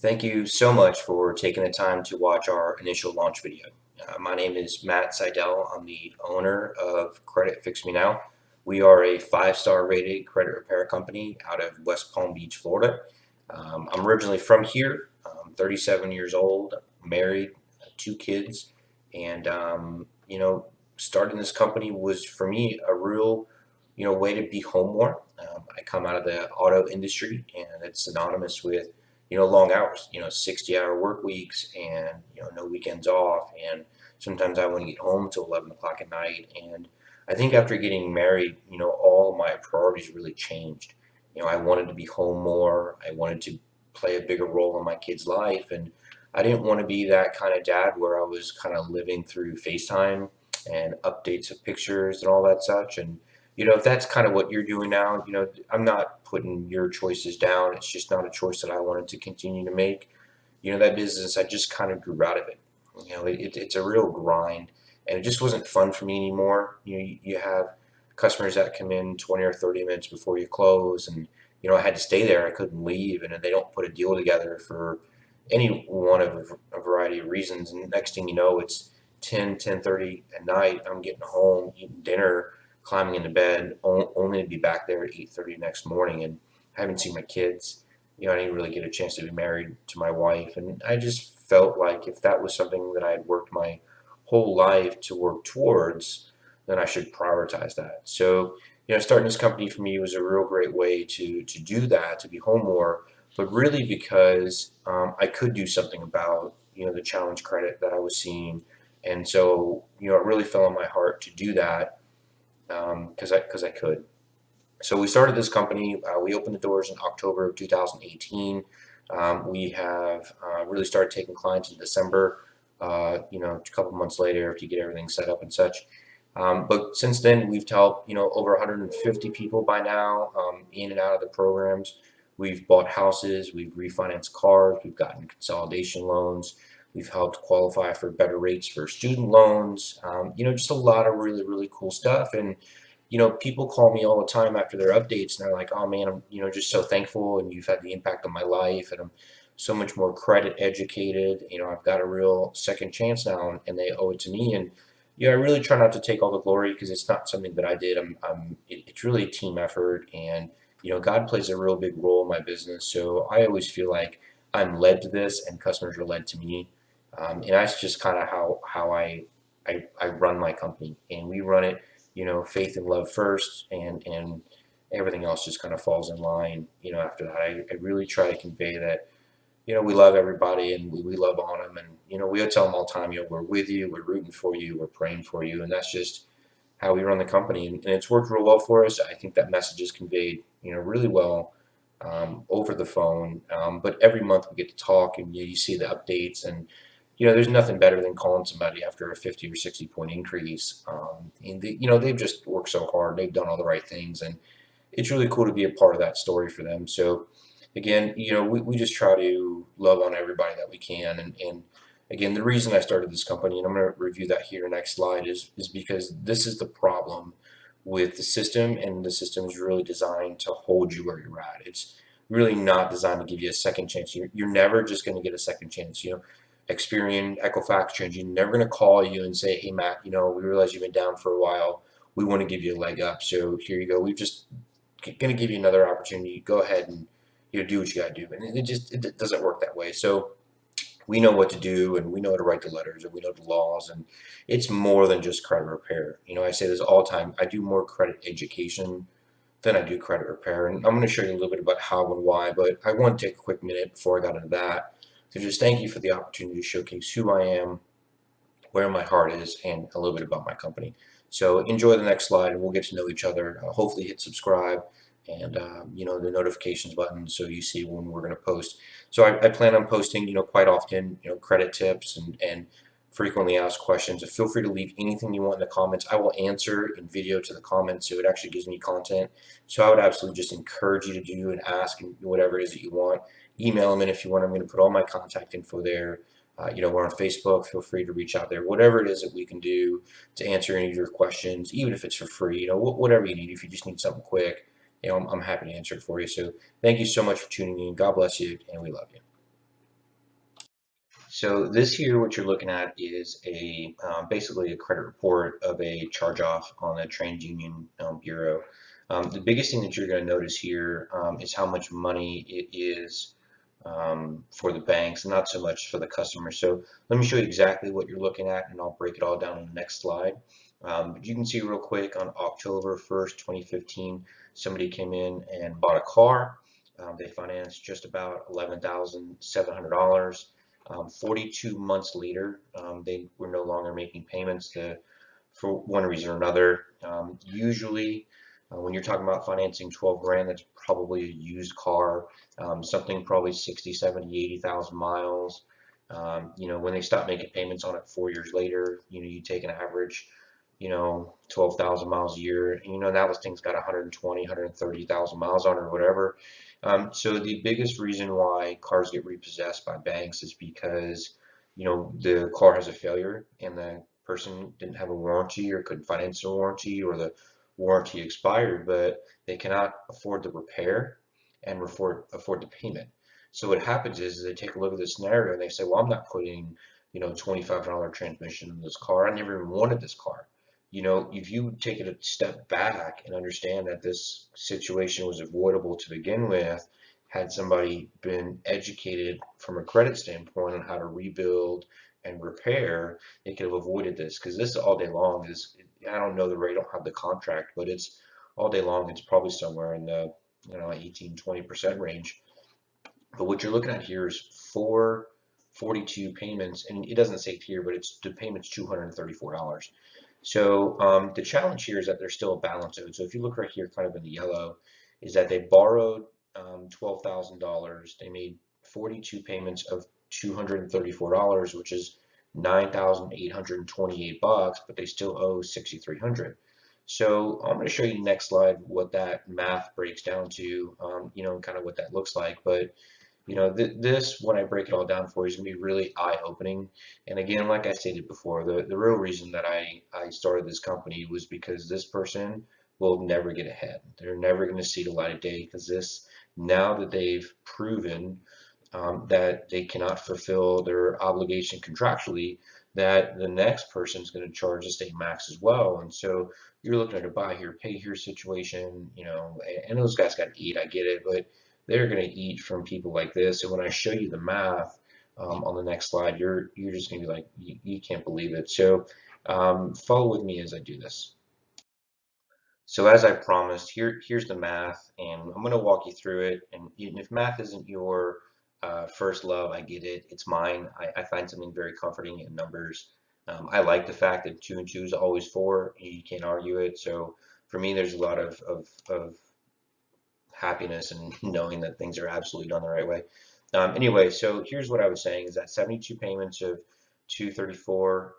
Thank you so much for taking the time to watch our initial launch video. My name is Matt Seidel. I'm the owner of Credit Fix Me Now. We are a five-star rated credit repair company out of West Palm Beach, Florida. I'm originally from here. I'm 37 years old, married, two kids, and starting this company was for me a real, way to be home more. I come out of the auto industry, and it's synonymous with long hours, 60-hour work weeks and, no weekends off. And sometimes I wouldn't get home till 11 o'clock at night. And I think after getting married, all my priorities really changed. I wanted to be home more. I wanted to play a bigger role in my kid's life. And I didn't want to be that kind of dad where I was kind of living through FaceTime and updates of pictures and all that such. And if that's kind of what you're doing now, I'm not putting your choices down. It's just not a choice that I wanted to continue to make. That business, I just kind of grew out of it. It's a real grind, and it just wasn't fun for me anymore. You have customers that come in 20 or 30 minutes before you close, and I had to stay there. I couldn't leave, and they don't put a deal together for any one of a variety of reasons. And next thing you know, it's 10:30 at night. I'm getting home, eating dinner, climbing into bed, only to be back there at 8:30 next morning. And I haven't seen my kids. I didn't really get a chance to be married to my wife. And I just felt like if that was something that I had worked my whole life to work towards, then I should prioritize that. So, starting this company for me was a real great way to do that, to be home more, but really because I could do something about, the challenge credit that I was seeing. And so, it really fell on my heart to do that because I could. So we started this company. We opened the doors in October of 2018. We have really started taking clients in December. A couple months later, if you get everything set up and such. But since then, we've helped over 150 people by now in and out of the programs. We've bought houses, we've refinanced cars, we've gotten consolidation loans, we've helped qualify for better rates for student loans. Just a lot of really, really cool stuff. And people call me all the time after their updates, and they're like, "Oh man, I'm just so thankful, and you've had the impact on my life, and I'm so much more credit educated. I've got a real second chance now, and they owe it to me." And I really try not to take all the glory because it's not something that I did. It's really a team effort, and God plays a real big role in my business. So I always feel like I'm led to this, and customers are led to me, and that's just kind of how I run my company, and we run it faith and love first, and everything else just kind of falls in line, after that. I really try to convey that, we love everybody, and we love on them. And, we tell them all the time, we're with you, we're rooting for you, we're praying for you. And that's just how we run the company. And it's worked real well for us. I think that message is conveyed, really well over the phone. But every month we get to talk, and you see the updates. And there's nothing better than calling somebody after a 50 or 60 point increase. And they've just worked so hard. They've done all the right things, and it's really cool to be a part of that story for them. So again, we just try to love on everybody that we can. And again, the reason I started this company, and I'm going to review that here next slide, is because this is the problem with the system, and the system is really designed to hold you where you're at. It's really not designed to give you a second chance. You're never just going to get a second chance. Experian, Equifax, Changing, never going to call you and say, "Hey, Matt, we realize you've been down for a while. We want to give you a leg up. So here you go. We're just going to give you another opportunity. Go ahead and do what you got to do." And it doesn't work that way. So we know what to do, and we know how to write the letters, and we know the laws, and it's more than just credit repair. I say this all the time. I do more credit education than I do credit repair, and I'm going to show you a little bit about how and why. But I want to take a quick minute before I got into that to just thank you for the opportunity to showcase who I am, where my heart is, and a little bit about my company. So enjoy the next slide, and we'll get to know each other. Hopefully hit subscribe, and the notifications button so you see when we're going to post. So I plan on posting quite often credit tips and frequently asked questions. Feel free to leave anything you want in the comments. I will answer in video to the comments, so it actually gives me content. So I would absolutely just encourage you to do and ask whatever it is that you want. Email them in if you want. I'm going to put all my contact info there. We're on Facebook. Feel free to reach out there. Whatever it is that we can do to answer any of your questions, even if it's for free, whatever you need. If you just need something quick, I'm happy to answer it for you. So thank you so much for tuning in. God bless you, and we love you. So this here, what you're looking at is a basically a credit report of a charge-off on the TransUnion Bureau. The biggest thing that you're going to notice here is how much money it is for the banks, not so much for the customer. So let me show you exactly what you're looking at, and I'll break it all down on the next slide. But you can see real quick on October 1st, 2015, somebody came in and bought a car. They financed just about $11,700. 42 months later, they were no longer making payments for one reason or another. Usually, when you're talking about financing 12 grand, that's probably a used car, something probably 60, 70, 80,000 miles. When they stop making payments on it 4 years later, you take an average, 12,000 miles a year, and that listing's got 120, 130,000 miles on it or whatever. So the biggest reason why cars get repossessed by banks is because, the car has a failure and the person didn't have a warranty or couldn't finance a warranty, or the warranty expired, but they cannot afford the repair and afford the payment. So what happens is they take a look at this scenario and they say, well, I'm not putting, $2,500 transmission in this car. I never even wanted this car. If you take it a step back and understand that this situation was avoidable to begin with, had somebody been educated from a credit standpoint on how to rebuild and repair, they could have avoided this. Because this all day long is, I don't know the rate, I don't have the contract, but it's all day long, it's probably somewhere in the 18-20% range. But what you're looking at here is 42 payments, and it doesn't say here, but the payment's $234. So the challenge here is that there's still a balance owed. So if you look right here, kind of in the yellow, is that they borrowed $12,000. They made 42 payments of $234, which is $9,828, but they still owe $6,300. So I'm going to show you next slide what that math breaks down to, and kind of what that looks like. But this, when I break it all down for you, is going to be really eye-opening. And again, like I stated before, the real reason that I started this company was because this person will never get ahead. They're never going to see the light of day, because now that they've proven that they cannot fulfill their obligation contractually, that the next person is going to charge the state max as well. And so you're looking at a buy here, pay here situation, and those guys got to eat, I get it, but they're going to eat from people like this. And when I show you the math on the next slide, you're just going to be like, you can't believe it. So follow with me as I do this. So as I promised, here's the math, and I'm going to walk you through it. And if math isn't your first love, I get it. It's mine. I find something very comforting in numbers. I like the fact that 2 and 2 is always 4. You can't argue it. So for me, there's a lot of happiness and knowing that things are absolutely done the right way. Anyway, so here's what I was saying is that 72 payments of 234,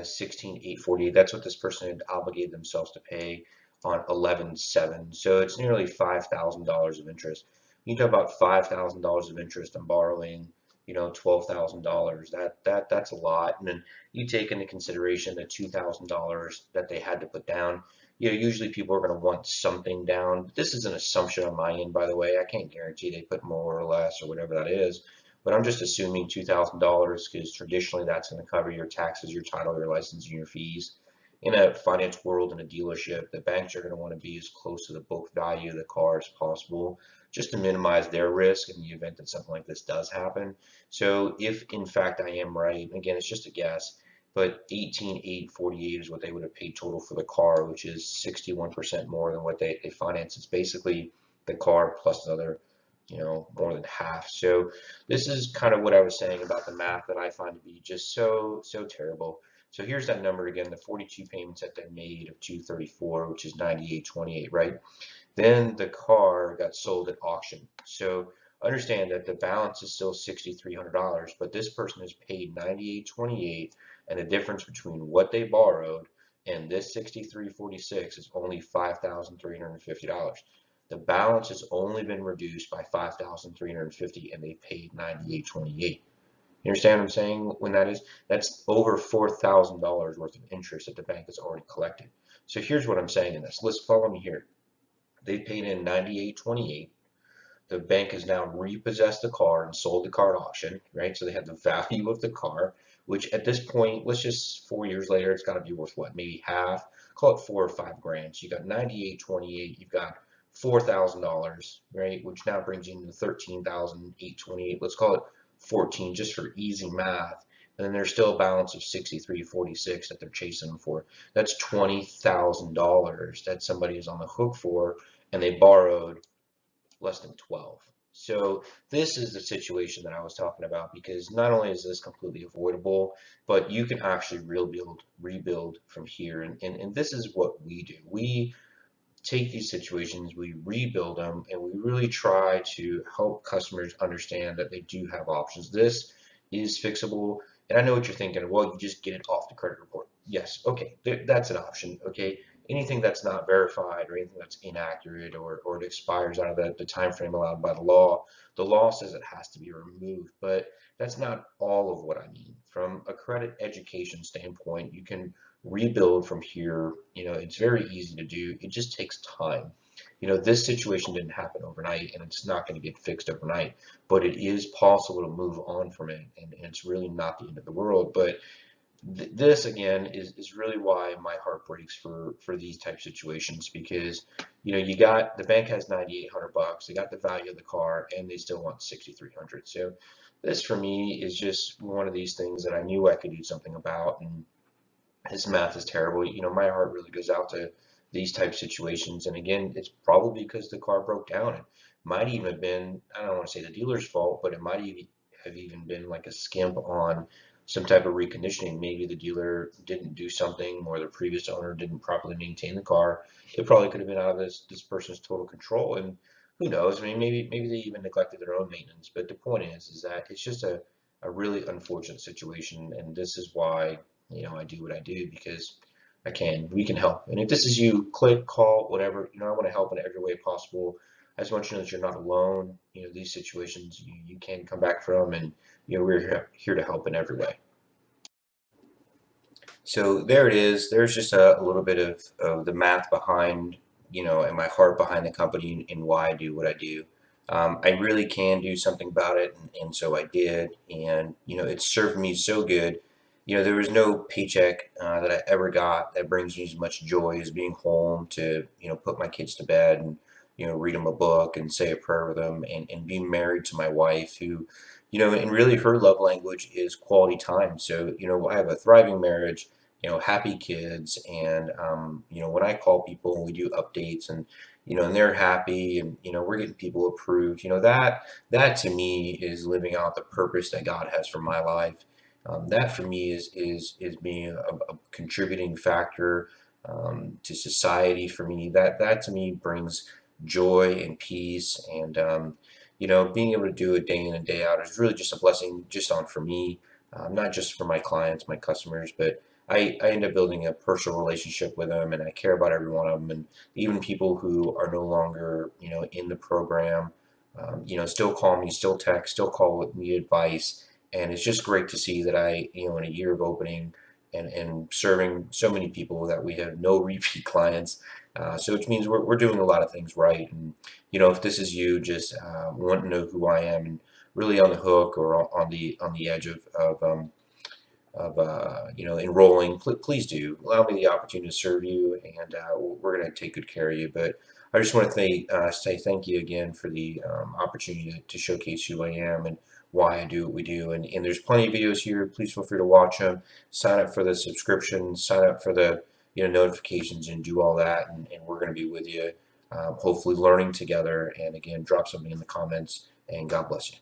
16,848. That's what this person had obligated themselves to pay on 11/7. So it's nearly $5,000 of interest. You talk about $5,000 of interest on borrowing, $12,000. That's a lot. And then you take into consideration the $2,000 that they had to put down. Usually people are going to want something down. This is an assumption on my end, by the way. I can't guarantee they put more or less or whatever that is. But I'm just assuming $2,000, because traditionally that's going to cover your taxes, your title, your license, and your fees. In a finance world, in a dealership, the banks are going to want to be as close to the book value of the car as possible, just to minimize their risk in the event that something like this does happen. So if in fact I am right, again, it's just a guess, but 18,848 is what they would have paid total for the car, which is 61% more than what they financed. It's basically the car plus another, more than half. So this is kind of what I was saying about the math that I find to be just so terrible. So here's that number again, the 42 payments that they made of 234, which is 98.28, right? Then the car got sold at auction. So understand that the balance is still $6,300, but this person has paid 98.28, and the difference between what they borrowed and this 63.46 is only $5,350. The balance has only been reduced by $5,350, and they paid 98.28. You understand what I'm saying? When that's over $4,000 worth of interest that the bank has already collected. So here's what I'm saying in this. Let's follow me here. They paid in 98.28. The bank has now repossessed the car and sold the car at auction, right? So they have the value of the car, which at this point, let's just 4 years later, it's got to be worth what? Maybe half, call it 4 or 5 grand. So you got 98.28, you've got $4,000, right? Which now brings you into 13,828. Let's call it 14 just for easy math. And then there's still a balance of 63.46 that they're chasing them for. That's $20,000 that somebody is on the hook for, and they borrowed less than 12. So this is the situation that I was talking about, because not only is this completely avoidable, but you can actually rebuild from here. And this is what we do. We take these situations, we rebuild them, and we really try to help customers understand that they do have options. This is fixable. And I know what you're thinking, well, you just get it off the credit report. Yes, okay, that's an option, okay? Anything that's not verified or anything that's inaccurate, or it expires out of the time frame allowed by the law says it has to be removed. But that's not all of what I mean. From a credit education standpoint, you can rebuild from here. It's very easy to do. It just takes time. This situation didn't happen overnight, and it's not going to get fixed overnight, but it is possible to move on from it, and it's really not the end of the world. But this again is really why my heart breaks for these type of situations, because you got the bank has $9,800, they got the value of the car, and they still want 6,300. So this for me is just one of these things that I knew I could do something about. And his math is terrible. My heart really goes out to these type of situations. And again, it's probably because the car broke down. It might even have been, I don't want to say the dealer's fault, but it might even have even been like a skimp on some type of reconditioning. Maybe the dealer didn't do something, or the previous owner didn't properly maintain the car. It probably could have been out of this person's total control. And who knows? I mean, maybe they even neglected their own maintenance. But the point is that it's just a really unfortunate situation. And this is why I do what I do, because we can help. And if this is you, click, call, whatever, I want to help in every way possible. I just want you to know that you're not alone. These situations you can come back from, and we're here to help in every way. So there it is. There's just a little bit of the math behind, and my heart behind the company and why I do what I do. I really can do something about it, and so I did. And it served me so good. There was no paycheck that I ever got that brings me as much joy as being home to put my kids to bed, and read them a book and say a prayer with them, and be married to my wife, who and really her love language is quality time. So I have a thriving marriage, happy kids. And when I call people and we do updates, and they're happy, and we're getting people approved, that to me is living out the purpose that God has for my life. That for me is being a contributing factor to society. For me, that to me brings joy and peace. And being able to do it day in and day out is really just a blessing, just on for me, not just for my clients, my customers, but I end up building a personal relationship with them, and I care about every one of them. And even people who are no longer in the program, still call me, still text, still call with me advice. And it's just great to see that in a year of opening and serving so many people, that we have no repeat clients. So which means we're doing a lot of things right. And if this is you, just want to know who I am, and really on the hook, or on the edge of enrolling, please do allow me the opportunity to serve you, and we're going to take good care of you. But I just want to say thank you again for the opportunity to showcase who I am and why I do what we do. And there's plenty of videos here. Please feel free to watch them. Sign up for the subscription. Sign up for the notifications, and do all that. And we're going to be with you, hopefully learning together. And again, drop something in the comments. And God bless you.